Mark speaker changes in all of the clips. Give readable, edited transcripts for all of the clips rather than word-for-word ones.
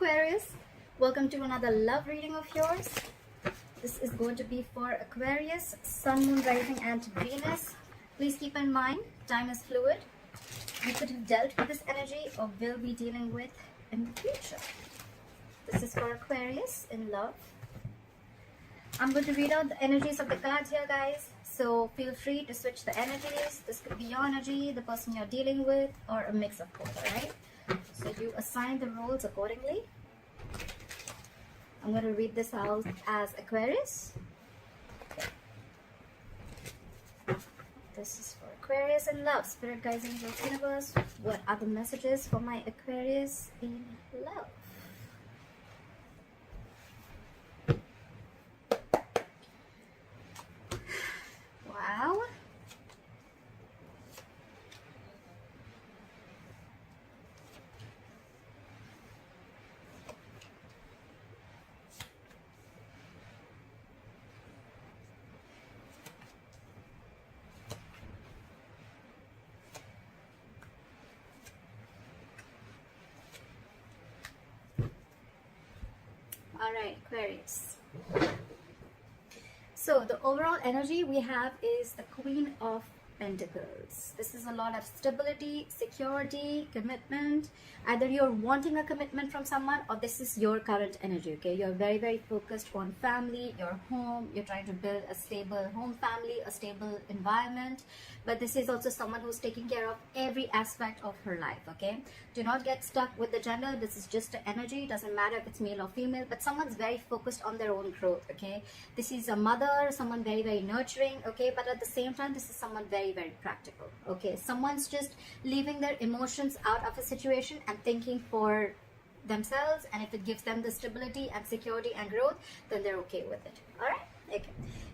Speaker 1: Aquarius, welcome to another love reading of yours. This is going to be for Aquarius, Sun, Moon, Rising and Venus. Please keep in mind, time is fluid. You could have dealt with this energy or will be dealing with in the future. This is for Aquarius in love. I'm going to read out the energies of the cards here, guys. So feel free to switch the energies. This could be your energy, the person you're dealing with, or a mix of both, alright? So you assign the roles accordingly. I'm going to read this out as Aquarius. Okay. This is for Aquarius in love. Spirit, guides, angels, universe. What are the messages for my Aquarius in love? Wow. Alright, Aquarius. So the overall energy we have is the Queen of Pentacles. This is a lot of stability, security, commitment. Either you're wanting a commitment from someone or this is your current energy, okay? You're very, very focused on family, your home. You're trying to build a stable home family, a stable environment. But this is also someone who's taking care of every aspect of her life, okay? Do not get stuck with the gender. This is just an energy. It doesn't matter if it's male or female, but someone's very focused on their own growth, okay? This is a mother, someone very, very nurturing, okay? But at the same time, this is someone very, very practical, okay? Someone's just leaving their emotions out of a situation and thinking for themselves, and if it gives them the stability and security and growth, then they're okay with it. All right? Okay.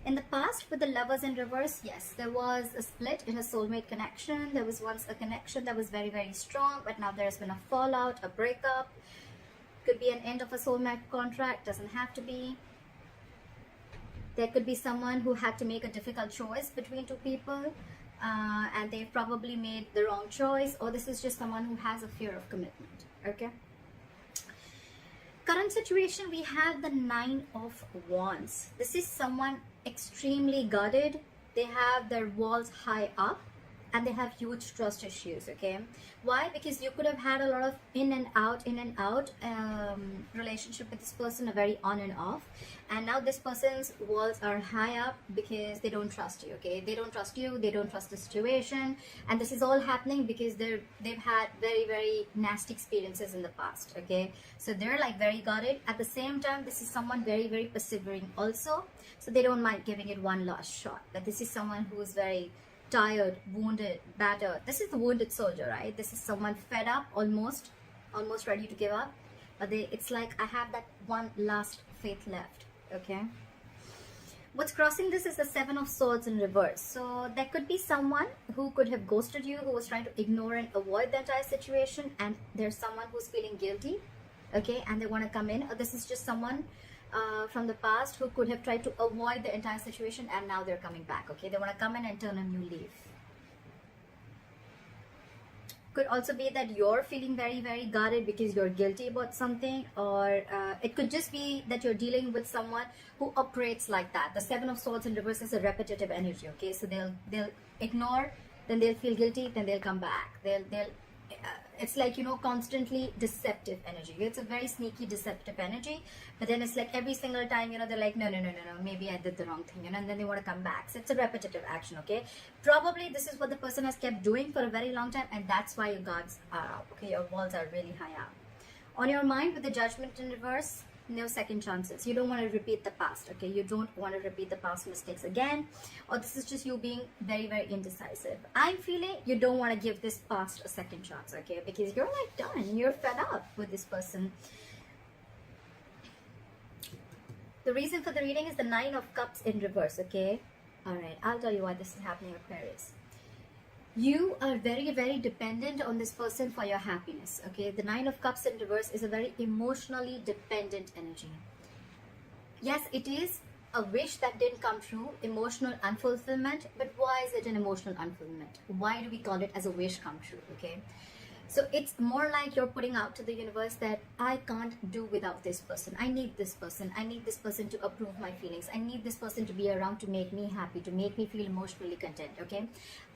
Speaker 1: In the past, with the lovers in reverse, yes, there was a split in a soulmate connection. There was once a connection that was very, very strong, but now there's been a fallout, a breakup. Could be an end of a soulmate contract, doesn't have to be. There could be someone who had to make a difficult choice between two people, and they've probably made the wrong choice, or this is just someone who has a fear of commitment, okay? Current situation, we have the 9 of Wands. This is someone extremely guarded. They have their walls high up and they have huge trust issues, okay? Why? Because you could have had a lot of in and out relationship with this person, a very on and off, and now this person's walls are high up because they don't trust you, okay? They don't trust you, they don't trust the situation, and this is all happening because they've had very, very nasty experiences in the past, okay? So they're like very guarded. At the same time, this is someone very, very persevering also, so they don't mind giving it one last shot. But this is someone who is very tired, wounded, battered. This is the wounded soldier, right? This is someone fed up, almost ready to give up, but it's like, I have that one last faith left, okay? What's crossing this is the 7 of Swords in reverse. So there could be someone who could have ghosted you, who was trying to ignore and avoid the entire situation, and there's someone who's feeling guilty, okay, and they want to come in. Or this is just someone from the past who could have tried to avoid the entire situation, and now they're coming back, okay? They want to come in and turn a new leaf. Could also be that you're feeling very, very guarded because you're guilty about something, or it could just be that you're dealing with someone who operates like that. The 7 of Swords in reverse is a repetitive energy, okay? So they'll ignore, then they'll feel guilty, then they'll come back. It's like, you know, constantly deceptive energy. It's a very sneaky, deceptive energy. But then it's like every single time, you know, they're like, no, maybe I did the wrong thing, you know, and then they want to come back. So it's a repetitive action, okay? Probably this is what the person has kept doing for a very long time, and that's why your guards are up, okay? Your walls are really high up. On your mind, with the Judgment in reverse, no second chances. You don't want to repeat the past, okay? You don't want to repeat the past mistakes again, or this is just you being very, very indecisive. I'm feeling you don't want to give this past a second chance, okay? Because you're like done, you're fed up with this person. The reason for the reading is the 9 of Cups in reverse, okay? All right, I'll tell you why this is happening, Aquarius. You are very, very dependent on this person for your happiness, okay? The 9 of Cups in reverse is a very emotionally dependent energy. Yes, it is a wish that didn't come true, emotional unfulfillment. But why is it an emotional unfulfillment? Why do we call it as a wish come true, okay? So it's more like you're putting out to the universe that I can't do without this person. I need this person. I need this person to approve my feelings. I need this person to be around to make me happy, to make me feel emotionally content, okay?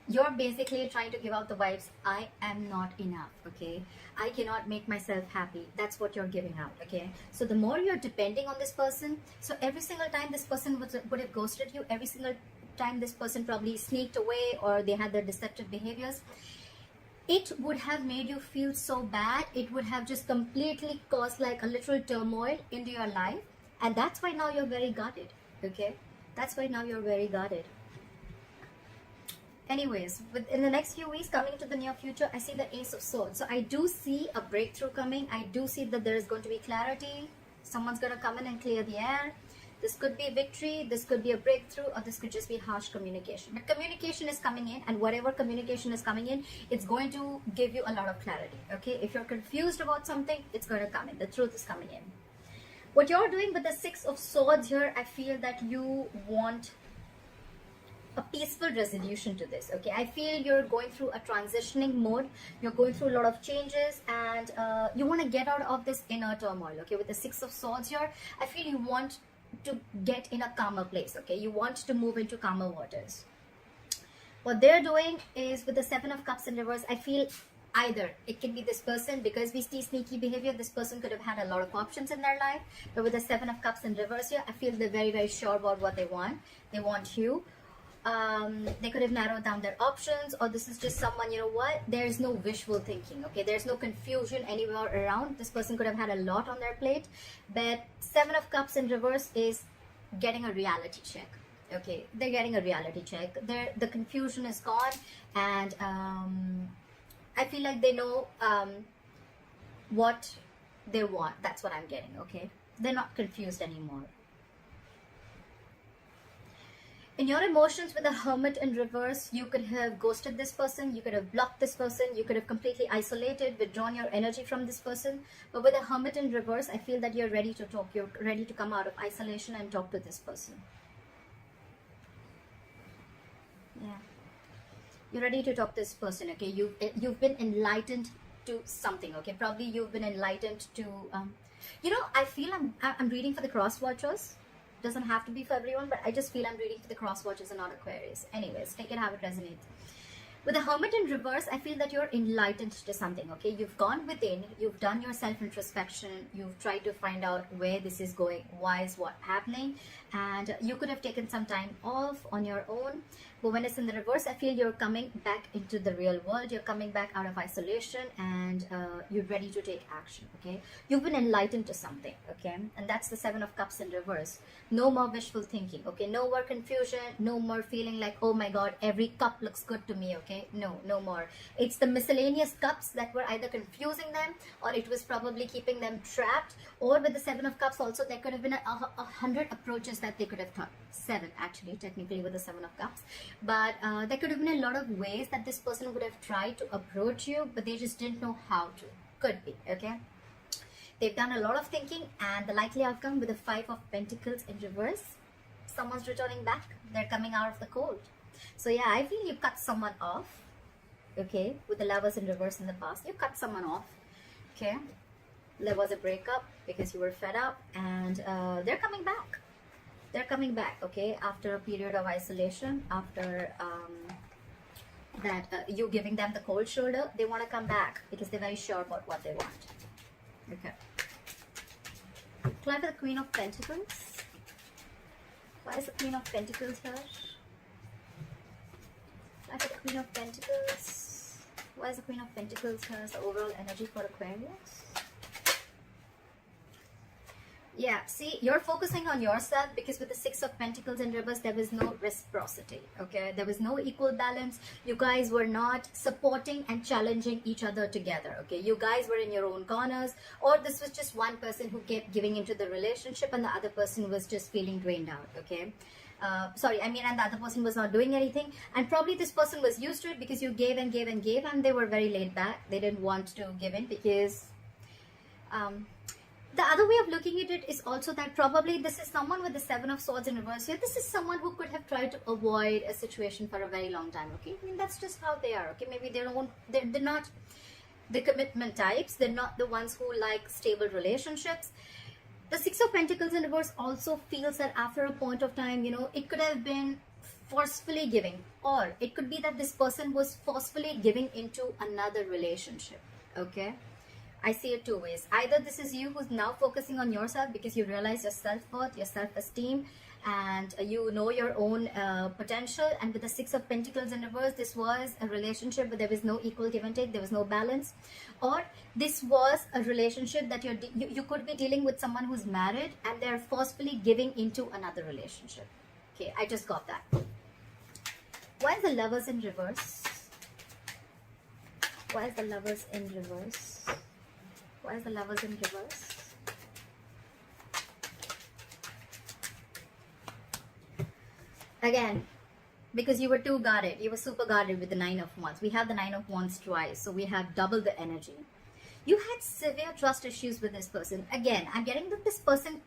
Speaker 1: You're basically trying to give out the vibes, I am not enough, okay? I cannot make myself happy. That's what you're giving out, okay? So the more you're depending on this person, so every single time this person would have ghosted you, every single time this person probably sneaked away or they had their deceptive behaviors, it would have made you feel so bad. It would have just completely caused like a literal turmoil into your life. And that's why now you're very guarded, okay? That's why now you're very guarded. Anyways, in the next few weeks coming into the near future, I see the Ace of Swords. So I do see a breakthrough coming. I do see that there is going to be clarity. Someone's going to come in and clear the air. This could be victory, this could be a breakthrough, or this could just be harsh communication. But communication is coming in, and whatever communication is coming in, it's going to give you a lot of clarity, okay? If you're confused about something, it's going to come in. The truth is coming in. What you're doing with the Six of Swords here, I feel that you want a peaceful resolution to this, okay? I feel you're going through a transitioning mode. You're going through a lot of changes, and you want to get out of this inner turmoil, okay? With the Six of Swords here, I feel you want to get in a calmer place, okay? You want to move into calmer waters. What they're doing is with the Seven of Cups in reverse, I feel either it can be this person, because we see sneaky behavior, this person could have had a lot of options in their life, but with the Seven of Cups in reverse here, I feel they're very, very sure about what they want. They want you. They could have narrowed down their options, or this is just someone, you know what, there's no wishful thinking, okay? There's no confusion anywhere around. This person could have had a lot on their plate, but Seven of Cups in reverse is getting a reality check, okay? They're getting a reality check. The confusion is gone, and I feel like they know what they want. That's what I'm getting, okay? They're not confused anymore. In your emotions with the Hermit in reverse, you could have ghosted this person, you could have blocked this person, you could have completely isolated, withdrawn your energy from this person. But with the Hermit in reverse, I feel that you're ready to talk, you're ready to come out of isolation and talk to this person. Yeah. You're ready to talk to this person, okay? You've been enlightened to something, okay? Probably you've been enlightened to, you know, I feel I'm reading for the cross watchers. Doesn't have to be for everyone, but I just feel I'm reading for the cross watchers and not Aquarius. Anyways, take it how it resonates. With the Hermit in reverse, I feel that you're enlightened to something, okay? You've gone within, you've done your self-introspection, you've tried to find out where this is going, why is what happening, and you could have taken some time off on your own. But when it's in the reverse, I feel you're coming back into the real world, you're coming back out of isolation, and you're ready to take action, okay? You've been enlightened to something, okay? And that's the Seven of Cups in reverse. No more wishful thinking, okay? No more confusion, no more feeling like, oh my god, every cup looks good to me, okay? No more. It's the miscellaneous cups that were either confusing them, or it was probably keeping them trapped. Or with the Seven of Cups also, there could have been 100 approaches that they could have thought. 7 actually, technically, with the Seven of Cups. But there could have been a lot of ways that this person would have tried to approach you, but they just didn't know how to. Could be, okay? They've done a lot of thinking, and the likely outcome with the Five of Pentacles in reverse, someone's returning back. They're coming out of the cold. So yeah, I feel you cut someone off, okay? With the Lovers in reverse in the past, you cut someone off, okay? There was a breakup because you were fed up, and they're coming back. They're coming back, okay? After a period of isolation, after you giving them the cold shoulder, they want to come back because they're very sure about what they want. Okay. Apply for the Queen of Pentacles. Why is the Queen of Pentacles here? Apply for the Queen of Pentacles. Why is the Queen of Pentacles here? The overall energy for Aquarius. Yeah, see, you're focusing on yourself because with the Six of Pentacles in reverse, there was no reciprocity, okay? There was no equal balance. You guys were not supporting and challenging each other together, okay? You guys were in your own corners, or this was just one person who kept giving into the relationship and the other person was just feeling drained out, okay? And the other person was not doing anything, and probably this person was used to it because you gave and gave and gave, and they were very laid back. They didn't want to give in because... the other way of looking at it is also that probably this is someone with the Seven of Swords in reverse here. This is someone who could have tried to avoid a situation for a very long time, okay? I mean, that's just how they are, okay? Maybe they're not... the commitment types. They're not the ones who like stable relationships. The Six of Pentacles in reverse also feels that after a point of time, you know, it could have been forcefully giving, or it could be that this person was forcefully giving into another relationship. Okay, I see it two ways. Either this is you who's now focusing on yourself because you realize your self-worth, your self-esteem, and you know your own potential. And with the Six of Pentacles in reverse, this was a relationship where there was no equal give and take, there was no balance. Or this was a relationship that you could be dealing with someone who's married and they're forcefully giving into another relationship. Okay, I just got that. Why is the Lovers in reverse? Why is the Lovers in reverse? Why is the Lovers in reverse? Again, because you were too guarded. You were super guarded with the Nine of Wands. We have the Nine of Wands twice, so we have double the energy. You had severe trust issues with this person. Again, I'm getting that this person,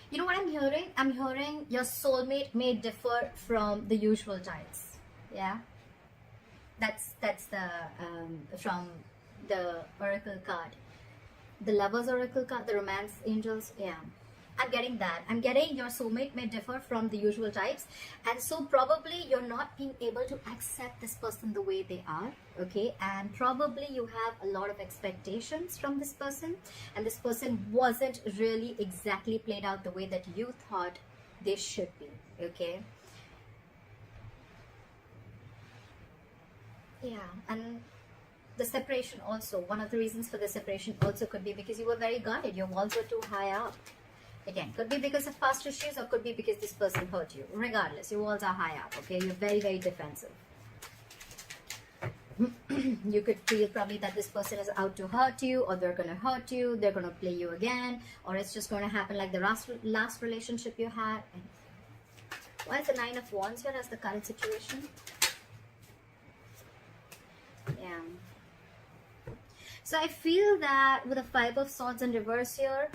Speaker 1: you know what I'm hearing? I'm hearing your soulmate may differ from the usual types. Yeah, that's the from the Oracle card, the Lovers Oracle card, the Romance Angels. Yeah, I'm getting that. I'm getting your soulmate may differ from the usual types, and so probably you're not being able to accept this person the way they are. Okay, and probably you have a lot of expectations from this person, and this person wasn't really exactly played out the way that you thought they should be. Okay, yeah. And the separation also, one of the reasons for the separation also could be because you were very guarded. Your walls were too high up. Again, could be because of past issues, or could be because this person hurt you. Regardless, your walls are high up. Okay, you're very, very defensive. You could feel probably that this person is out to hurt you, or they're going to hurt you, they're going to play you again, or it's just going to happen like the last relationship you had. Why is the Nine of Wands here as the current situation? Yeah. So I feel that with the Five of Swords in reverse here,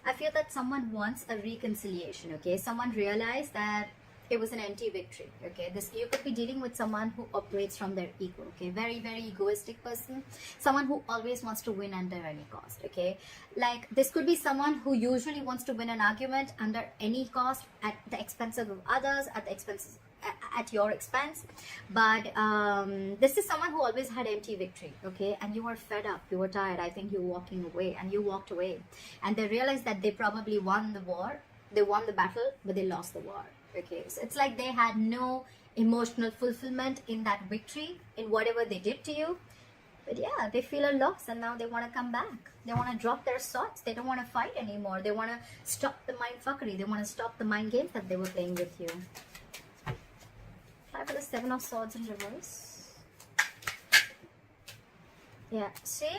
Speaker 1: I feel that someone wants a reconciliation. Okay, someone realized that it was an empty victory. Okay, this, you could be dealing with someone who operates from their ego. Okay, very, very egoistic person, someone who always wants to win under any cost. Okay, like this could be someone who usually wants to win an argument under any cost, at the expense of others, at your expense. But this is someone who always had empty victory. Okay, and you were fed up, you were tired. I think you were walking away, and you walked away, and they realized that they probably won the war, they won the battle, but they lost the war. Okay, so it's like they had no emotional fulfillment in that victory, in whatever they did to you. But yeah, they feel a loss, and now they want to come back. They want to drop their swords. They don't want to fight anymore. They want to stop the mind fuckery. They want to stop the mind games that they were playing with you. For the Seven of Swords in reverse. Yeah, see,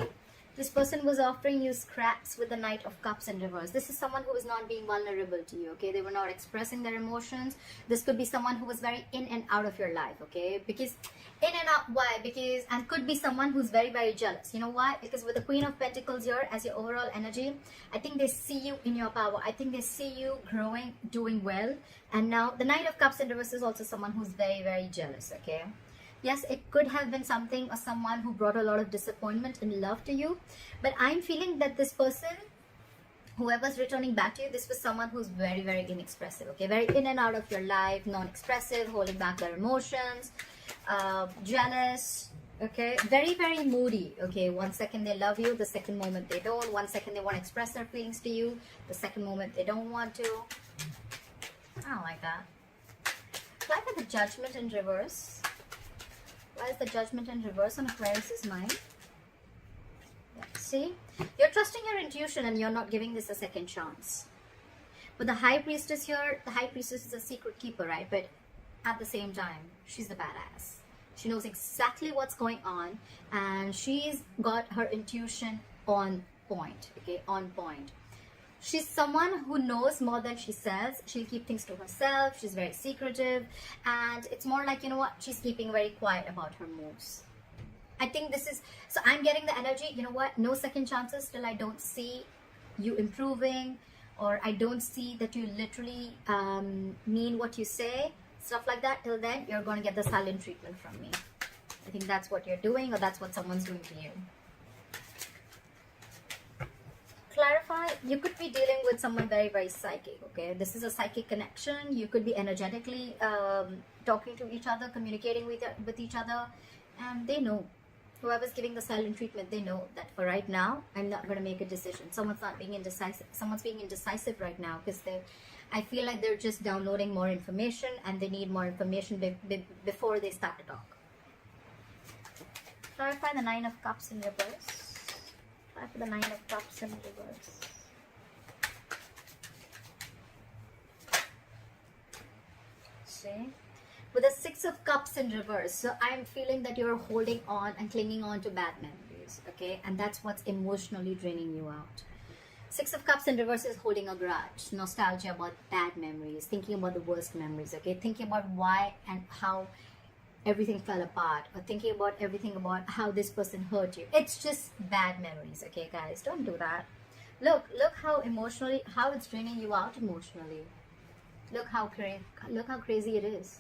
Speaker 1: this person was offering you scraps with the Knight of Cups in reverse. This is someone who is not being vulnerable to you. Okay, they were not expressing their emotions. This could be someone who was very in and out of your life. Okay, because in and out, why? Because, and could be someone who's very, very jealous. You know why? Because with the Queen of Pentacles here as your overall energy, I think they see you in your power. I think they see you growing, doing well. And now the Knight of Cups in reverse is also someone who's very, very jealous. Okay, yes, it could have been something or someone who brought a lot of disappointment in love to you, but I'm feeling that this person, whoever's returning back to you, this was someone who's very, very inexpressive. Okay, very in and out of your life, non-expressive, holding back their emotions, jealous. Okay, very, very moody. Okay, one second they love you, the second moment they don't. One second they want to express their feelings to you, the second moment they don't want to. I don't like that. Why for the Judgment in reverse? Why is the Judgment in reverse on Aquarius's mind? Yeah, see, you're trusting your intuition and you're not giving this a second chance. But the High Priestess here, the High Priestess is a secret keeper, right? But at the same time, she's the badass. She knows exactly what's going on, and she's got her intuition on point. Okay, on point. She's someone who knows more than she says. She'll keep things to herself. She's very secretive. And it's more like, you know what? She's keeping very quiet about her moves. I think this is... So I'm getting the energy, you know what? No second chances till I don't see you improving. Or I don't see that you literally mean what you say. Stuff like that. Till then, you're going to get the silent treatment from me. I think that's what you're doing, or that's what someone's doing to you. Clarify, you could be dealing with someone very, very psychic, okay? This is a psychic connection. You could be energetically talking to each other, communicating with each other, and they know. Whoever's giving the silent treatment, they know that for right now, I'm not going to make a decision. Someone's not being indecisive. Someone's being indecisive right now because I feel like they're just downloading more information and they need more information before they start to talk. Clarify the Nine of Cups in reverse. Clarify the Nine of Cups in reverse. See? With the Six of Cups in reverse, so I'm feeling that you're holding on and clinging on to bad memories, okay? And that's what's emotionally draining you out. Six of Cups in reverse is holding a grudge, nostalgia about bad memories, thinking about the worst memories, okay? Thinking about why and how everything fell apart, or thinking about everything about how this person hurt you. It's just bad memories, okay, guys? Don't do that. Look how emotionally, how it's draining you out emotionally. Look how crazy it is.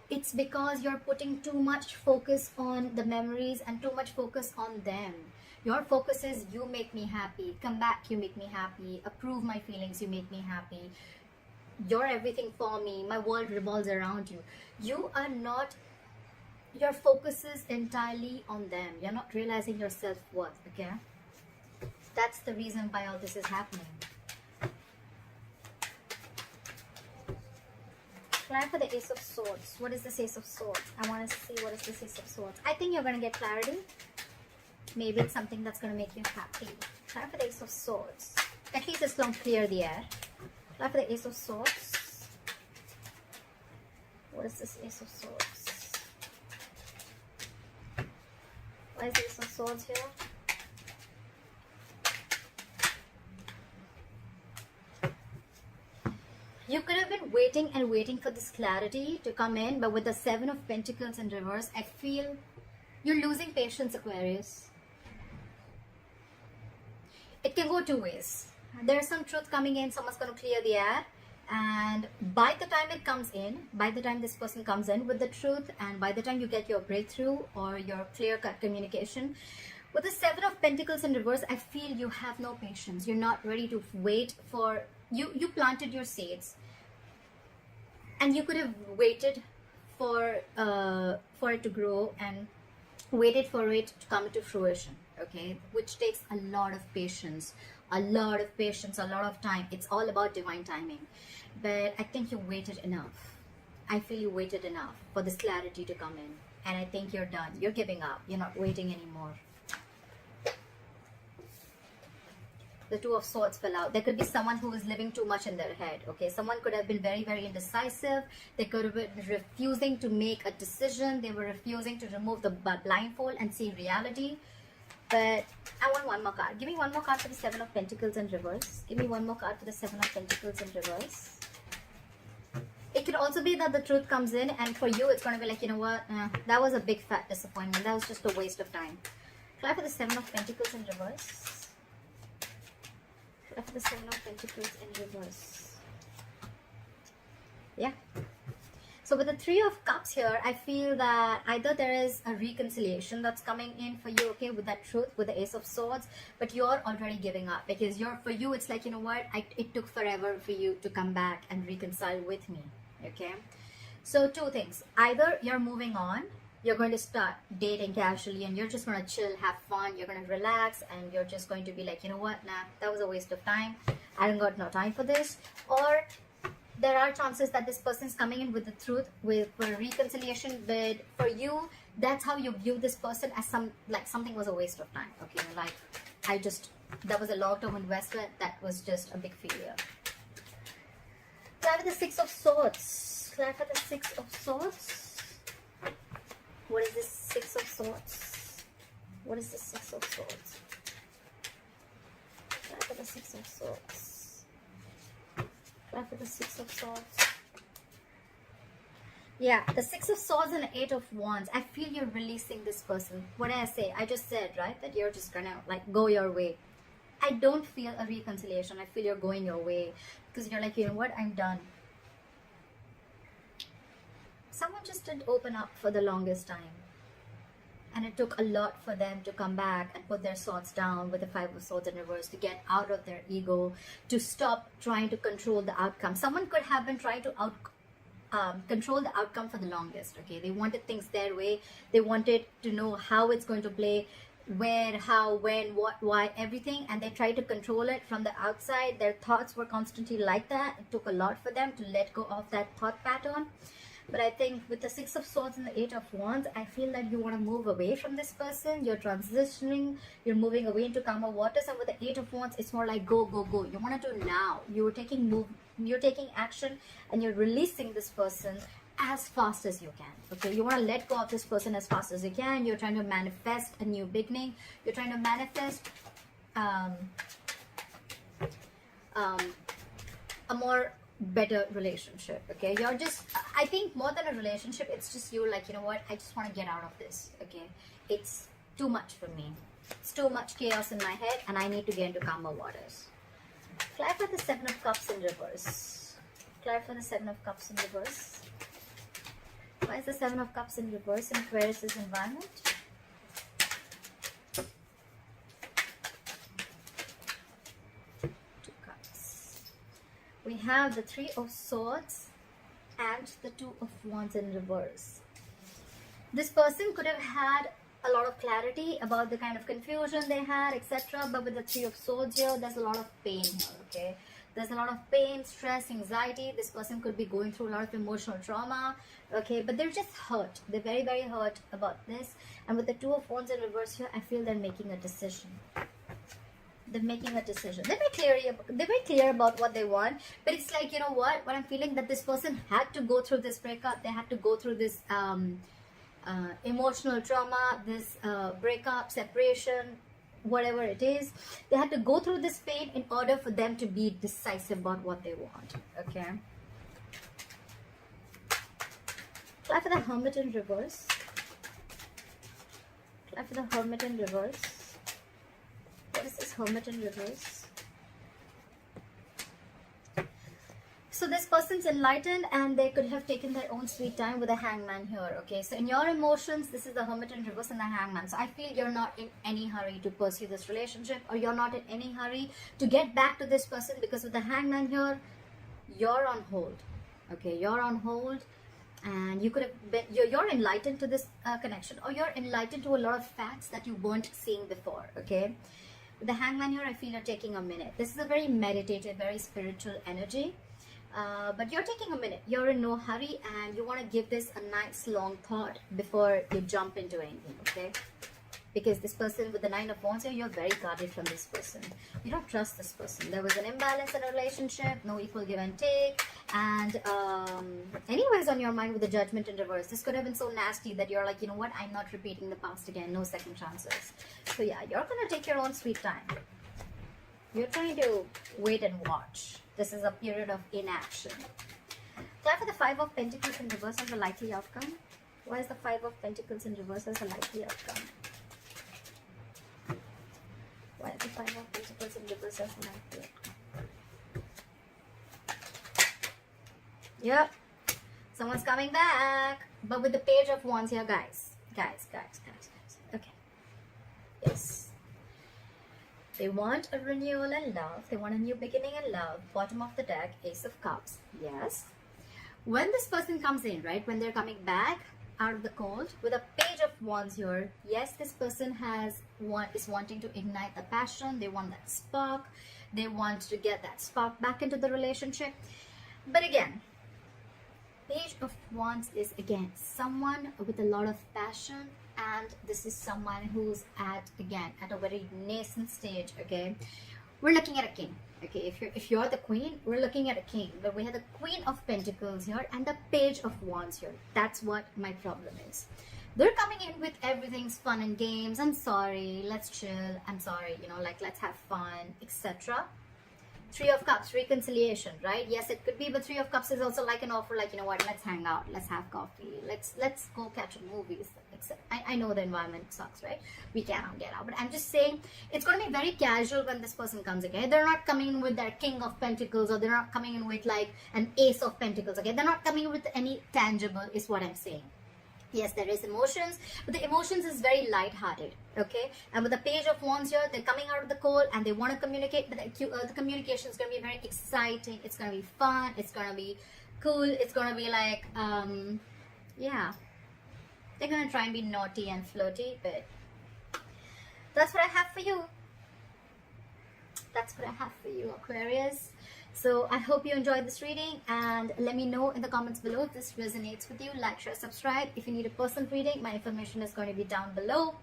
Speaker 1: It's because you're putting too much focus on the memories and too much focus on them. Your focus is, you make me happy, come back, you make me happy, approve my feelings, you make me happy, you're everything for me, my world revolves around you. You are not, your focus is entirely on them. You're not realizing your self-worth, okay? That's the reason why all this is happening. For the Ace of Swords. What is this Ace of Swords? I want to see what is this Ace of Swords. I think you're going to get clarity. Maybe it's something that's going to make you happy. Try for the Ace of Swords. At least it's going to clear the air. Try for the Ace of Swords. What is this Ace of Swords? Why is the Ace of Swords here? You could have been waiting and waiting for this clarity to come in, but with the Seven of Pentacles in reverse, I feel you're losing patience, Aquarius. It can go two ways. There's some truth coming in, someone's going to clear the air, and by the time it comes in, by the time this person comes in with the truth, and by the time you get your breakthrough or your clear-cut communication, with the Seven of Pentacles in reverse, I feel you have no patience. You're not ready to wait for... You planted your seeds, and you could have waited for it to grow and waited for it to come to fruition, okay? Which takes a lot of patience, a lot of time. It's all about divine timing. But I think you waited enough. I feel you waited enough for this clarity to come in. And I think you're done. You're giving up. You're not waiting anymore. The Two of Swords fell out. There could be someone who is living too much in their head, okay? Someone could have been very, very indecisive. They could have been refusing to make a decision. They were refusing to remove the blindfold and see reality. But I want one more card. Give me one more card for the Seven of Pentacles in reverse. Give me one more card for the Seven of Pentacles in reverse. It could also be that the truth comes in, and for you, it's going to be like, you know what? That was a big fat disappointment. That was just a waste of time. Try for the Seven of Pentacles in reverse. Of the Seven of Pentacles in reverse. Yeah. So with the Three of Cups here, I feel that either there is a reconciliation that's coming in for you, okay, with that truth, with the Ace of Swords, but you're already giving up because for you, it's like, you know what, it took forever for you to come back and reconcile with me, okay? So two things. Either you're moving on, you're going to start dating casually and you're just going to chill, have fun, you're going to relax, and you're just going to be like, you know what, nah, that was a waste of time. I don't got no time for this. Or there are chances that this person's coming in with the truth, for a reconciliation, but for you, that's how you view this person, as something was a waste of time, okay? Like, that was a long-term investment, that was just a big failure. Try with the Six of Swords. Try for the Six of Swords. What is this Six of Swords? What is the Six of Swords? Try for the Six of Swords. Try for the Six of Swords. Yeah, the Six of Swords and the Eight of Wands. I feel you're releasing this person. What did I say? I just said, right, that you're just gonna like go your way. I don't feel a reconciliation. I feel you're going your way because you're like, you know what, I'm done. Someone just didn't open up for the longest time. And it took a lot for them to come back and put their swords down with the Five of Swords in reverse, to get out of their ego, to stop trying to control the outcome. Someone could have been trying to control the outcome for the longest. Okay, they wanted things their way. They wanted to know how it's going to play, where, how, when, what, why, everything, and they tried to control it from the outside. Their thoughts were constantly like that. It took a lot for them to let go of that thought pattern. But I think with the Six of Swords and the Eight of Wands, I feel that you want to move away from this person. You're transitioning. You're moving away into calmer waters. And with the Eight of Wands, it's more like go, go, go. You want to do now. You're taking action, and you're releasing this person as fast as you can. Okay, you want to let go of this person as fast as you can. You're trying to manifest a new beginning. You're trying to manifest a more better relationship. Okay, you're just, I think more than a relationship, it's just you like, you know what, I just want to get out of this. Okay, it's too much for me. It's too much chaos in my head, and I need to get into calmer waters. Clarify the Seven of Cups in reverse. Clarify the Seven of Cups in reverse. Why is the Seven of Cups in reverse in Aquarius' environment? We have the Three of Swords and the Two of Wands in reverse. This person could have had a lot of clarity about the kind of confusion they had, etc. But with the Three of Swords here, there's a lot of pain here, okay? There's a lot of pain, stress, anxiety. This person could be going through a lot of emotional trauma, okay? But they're just hurt. They're very, very hurt about this. And with the Two of Wands in reverse here, I feel they're making a decision. They're making a decision. They're very clear about what they want, but it's like, you know what I'm feeling, that this person had to go through this breakup. They had to go through this emotional trauma, this breakup, separation, whatever it is. They had to go through this pain in order for them to be decisive about what they want. Okay, apply for the Hermit in reverse. Apply for the Hermit in reverse. What is this Hermit in reverse? So this person's enlightened, and they could have taken their own sweet time with the Hangman here. Okay, so in your emotions, this is the Hermit in reverse and the Hangman. So I feel you're not in any hurry to pursue this relationship, or you're not in any hurry to get back to this person, because with the Hangman here, you're on hold. Okay, you're on hold, and you could have been, you're enlightened to this connection, or you're enlightened to a lot of facts that you weren't seeing before. Okay, with the Hangman here, I feel you're taking a minute. This is a very meditative, very spiritual energy. But you're taking a minute. You're in no hurry, and you want to give this a nice long thought before you jump into anything, okay? Because this person with the Nine of Wands here, you're very guarded from this person. You don't trust this person. There was an imbalance in a relationship, no equal give and take, and anyways on your mind with the Judgment in reverse. This could have been so nasty that you're like, you know what, I'm not repeating the past again, no second chances. So yeah, you're gonna take your own sweet time. You're trying to wait and watch. This is a period of inaction. Apply for the Five of Pentacles in reverse as a likely outcome. Why is the Five of Pentacles in reverse as a likely outcome? Why is the Five of Pentacles in reverse as a likely outcome? Yep. Someone's coming back. But with the Page of Wands here, guys. Guys. Okay. Yes. They want a renewal in love. They want a new beginning in love. Bottom of the deck, Ace of Cups. Yes. When this person comes in, right, when they're coming back out of the cold with a Page of Wands here, yes, this person is wanting to ignite the passion. They want that spark. They want to get that spark back into the relationship. But again, Page of Wands is, again, someone with a lot of passion. And this is someone who's at a very nascent stage. Okay, we're looking at a king. Okay, if you're the queen, we're looking at a king. But we have the Queen of Pentacles here and the Page of Wands here. That's what my problem is. They're coming in with everything's fun and games. I'm sorry, let's chill. I'm sorry, you know, like let's have fun, etc. Three of Cups, reconciliation, right? Yes, it could be, but Three of Cups is also like an offer, like, you know what, let's hang out, let's have coffee, let's go catch movies. I know the environment sucks, right? We cannot get out, but I'm just saying it's going to be very casual when this person comes, okay? They're not coming in with their King of Pentacles, or they're not coming in with like an Ace of Pentacles, okay? They're not coming in with any tangible, is what I'm saying. Yes, there is emotions, but the emotions is very light-hearted, okay? And with the Page of Wands here, they're coming out of the cold and they want to communicate, but the communication is going to be very exciting. It's going to be fun. It's going to be cool. It's going to be like, yeah, they're going to try and be naughty and flirty, but that's what I have for you. That's what I have for you, Aquarius. So I hope you enjoyed this reading, and let me know in the comments below if this resonates with you. Like, share, subscribe. If you need a personal reading, my information is going to be down below,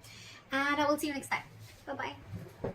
Speaker 1: and I will see you next time. Bye bye.